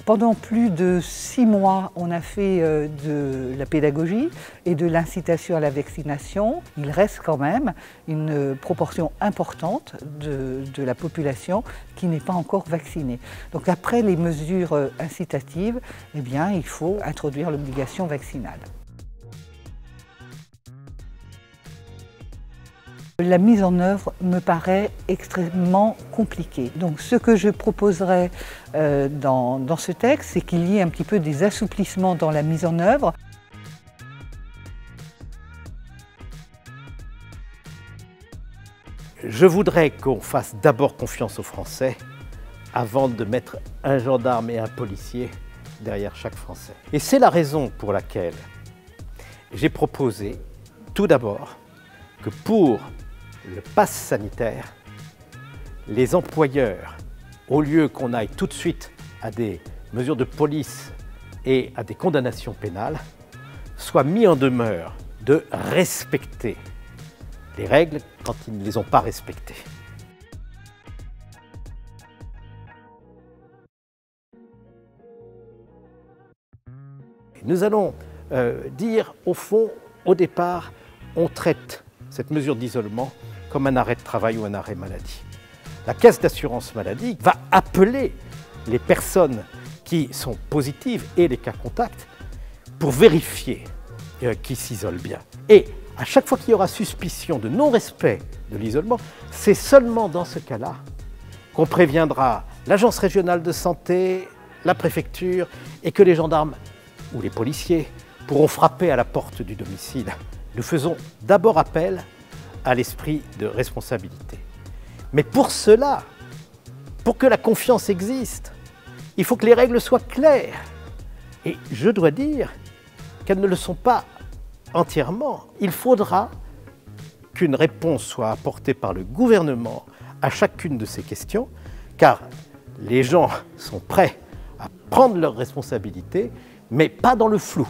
Pendant plus de 6 mois, on a fait de la pédagogie et de l'incitation à la vaccination. Il reste quand même une proportion importante de la population qui n'est pas encore vaccinée. Donc après les mesures incitatives, eh bien, il faut introduire l'obligation vaccinale. La mise en œuvre me paraît extrêmement compliquée. Donc ce que je proposerais dans ce texte, c'est qu'il y ait un petit peu des assouplissements dans la mise en œuvre. Je voudrais qu'on fasse d'abord confiance aux Français avant de mettre un gendarme et un policier derrière chaque Français. Et c'est la raison pour laquelle j'ai proposé tout d'abord que pour le pass sanitaire, les employeurs, au lieu qu'on aille tout de suite à des mesures de police et à des condamnations pénales, soient mis en demeure de respecter les règles quand ils ne les ont pas respectées. Nous allons dire, au fond, au départ, on traite cette mesure d'isolement comme un arrêt de travail ou un arrêt maladie. La caisse d'assurance maladie va appeler les personnes qui sont positives et les cas contacts pour vérifier qu'ils s'isolent bien. Et à chaque fois qu'il y aura suspicion de non-respect de l'isolement, c'est seulement dans ce cas-là qu'on préviendra l'agence régionale de santé, la préfecture, et que les gendarmes ou les policiers pourront frapper à la porte du domicile. Nous faisons d'abord appel à l'esprit de responsabilité. Mais pour cela, pour que la confiance existe, il faut que les règles soient claires. Et je dois dire qu'elles ne le sont pas entièrement. Il faudra qu'une réponse soit apportée par le gouvernement à chacune de ces questions, car les gens sont prêts à prendre leurs responsabilités, mais pas dans le flou.